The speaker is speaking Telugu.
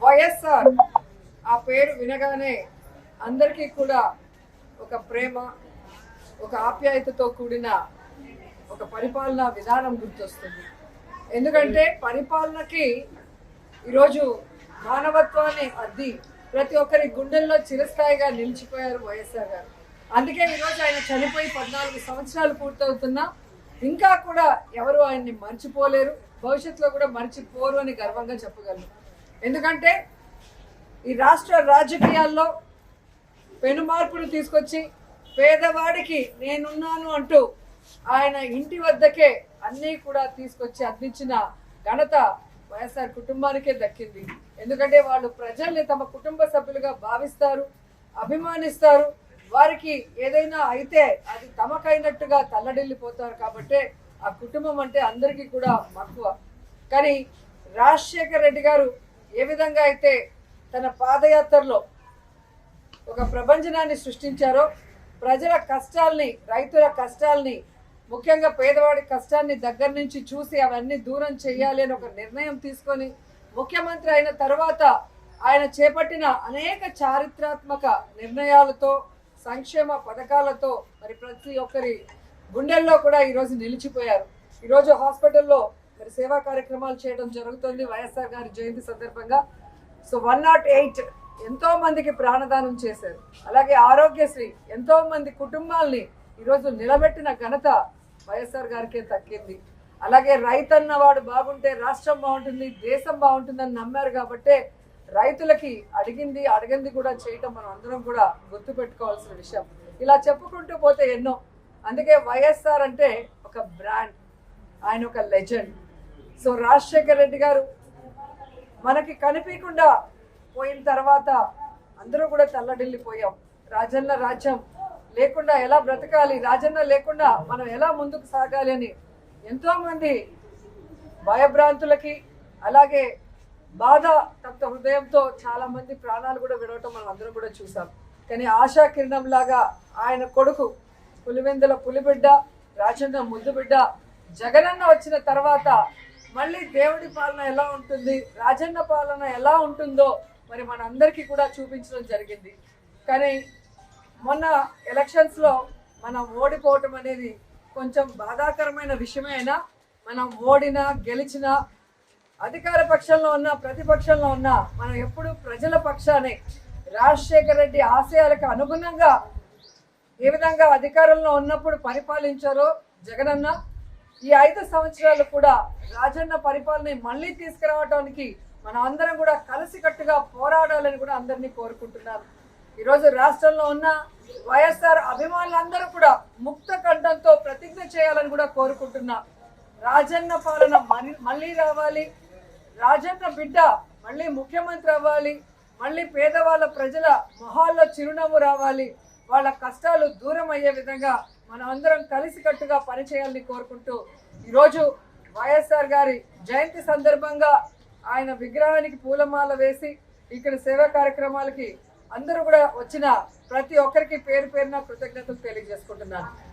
వైఎస్ఆర్ ఆ పేరు వినగానే అందరికీ కూడా ఒక ప్రేమ, ఒక ఆప్యాయతతో కూడిన ఒక పరిపాలనా విధానం గుర్తొస్తుంది. ఎందుకంటే పరిపాలనకి ఈరోజు మానవత్వాన్ని అద్ది ప్రతి ఒక్కరి గుండెల్లో చిరస్థాయిగా నిలిచిపోయారు వైఎస్ఆర్ గారు. అందుకే ఈరోజు ఆయన చనిపోయి 14 సంవత్సరాలు పూర్తవుతున్నా ఇంకా కూడా ఎవరు ఆయన్ని మర్చిపోలేరు, భవిష్యత్తులో కూడా మర్చిపోరు అని గర్వంగా చెప్పగలను. ఎందుకంటే ఈ రాష్ట్ర రాజకీయాల్లో పెను మార్పులు తీసుకొచ్చి పేదవాడికి నేనున్నాను అంటూ ఆయన ఇంటి వద్దకే అన్నీ కూడా తీసుకొచ్చి అందించిన ఘనత వైఎస్ఆర్ కుటుంబానికే దక్కింది. ఎందుకంటే వాళ్ళు ప్రజల్ని తమ కుటుంబ సభ్యులుగా భావిస్తారు, అభిమానిస్తారు. వారికి ఏదైనా అయితే అది తమకైనట్టుగా తల్లడిల్లిపోతారు. కాబట్టి ఆ కుటుంబం అంటే అందరికీ కూడా మక్కువ. కానీ రాజశేఖర రెడ్డి గారు ఏ విధంగా అయితే తన పాదయాత్రలో ఒక ప్రభంజనాన్ని సృష్టించారో, ప్రజల కష్టాల్ని, రైతుల కష్టాల్ని, ముఖ్యంగా పేదవాడి కష్టాన్ని దగ్గర నుంచి చూసి అవన్నీ దూరం చేయాలి అని ఒక నిర్ణయం తీసుకొని ముఖ్యమంత్రి అయిన తర్వాత ఆయన చేపట్టిన అనేక చారిత్రాత్మక నిర్ణయాలతో, సంక్షేమ పథకాలతో మరి ప్రతి ఒక్కరి గుండెల్లో కూడా ఈరోజు నిలిచిపోయారు. ఈరోజు హాస్పిటల్లో మరి సేవా కార్యక్రమాలు చేయడం జరుగుతుంది వైఎస్ఆర్ గారి జయంతి సందర్భంగా. సో 108 ఎంతో మందికి ప్రాణదానం చేశారు. అలాగే ఆరోగ్యశ్రీ ఎంతో మంది కుటుంబాల్ని ఈరోజు నిలబెట్టిన ఘనత వైఎస్ఆర్ గారికే దక్కింది. అలాగే రైతన్న వాడు బాగుంటే రాష్ట్రం బాగుంటుంది, దేశం బాగుంటుందని నమ్మారు. కాబట్టే రైతులకి అడిగింది కూడా చేయటం మనం అందరం కూడా గుర్తుపెట్టుకోవాల్సిన విషయం. ఇలా చెప్పుకుంటూ పోతే ఎన్నో. అందుకే వైఎస్ఆర్ అంటే ఒక బ్రాండ్, ఆయన ఒక లెజెండ్. సో రాజశేఖర రెడ్డి గారు మనకి కనిపించకుండా పోయిన తర్వాత అందరూ కూడా తల్లడిల్లిపోయాం. రాజన్న రాజ్యం లేకుండా ఎలా బ్రతకాలి, రాజన్న లేకుండా మనం ఎలా ముందుకు సాగాలి అని ఎంతోమంది భయభ్రాంతులకి, అలాగే బాధ తప్త హృదయంతో చాలా మంది ప్రాణాలు కూడా విడవటం మనం అందరం కూడా చూసాం. కానీ ఆశా కిరణం లాగా ఆయన కొడుకు పులివెందుల పులిబిడ్డ, రాజన్న ముద్దు బిడ్డ జగనన్న వచ్చిన తర్వాత మళ్ళీ దేవుడి పాలన ఎలా ఉంటుంది, రాజన్న పాలన ఎలా ఉంటుందో మరి మనందరికీ కూడా చూపించడం జరిగింది. కానీ మొన్న ఎలక్షన్స్లో మనం ఓడిపోవటం అనేది కొంచెం బాధాకరమైన విషయమే. అయినా మనం ఓడినా గెలిచినా, అధికార పక్షంలో ఉన్న ప్రతిపక్షంలో ఉన్న మనం ఎప్పుడు ప్రజల పక్షానే, రాజశేఖర రెడ్డి ఆశయాలకు అనుగుణంగా ఏ విధంగా అధికారంలో ఉన్నప్పుడు పరిపాలించారో జగనన్న, ఈ 5 సంవత్సరాలు కూడా రాజన్న పరిపాలన మళ్ళీ తీసుకురావడానికి మనం అందరం కూడా కలిసికట్టుగా పోరాడాలని కూడా అందరినీ కోరుకుంటున్నారు. ఈరోజు రాష్ట్రంలో ఉన్న వైఎస్ఆర్ అభిమానులందరూ కూడా ముక్త కంఠంతో ప్రతిజ్ఞ చేయాలని కూడా కోరుకుంటున్నా. రాజన్న పాలన మళ్ళీ రావాలి, రాజన్న బిడ్డ మళ్ళీ ముఖ్యమంత్రి అవ్వాలి, మళ్ళీ పేదవాళ్ళ ప్రజల మొహాల్లో చిరునవ్వు రావాలి, వాళ్ళ కష్టాలు దూరం అయ్యే విధంగా మనం అందరం కలిసికట్టుగా పనిచేయాలని కోరుకుంటూ ఈరోజు వైఎస్ఆర్ గారి జయంతి సందర్భంగా ఆయన విగ్రహానికి పూలమాల వేసి ఇక్కడ సేవా కార్యక్రమాలకి అందరూ కూడా వచ్చిన ప్రతి ఒక్కరికి పేరు పేరున కృతజ్ఞతలు తెలియజేసుకుంటున్నాను.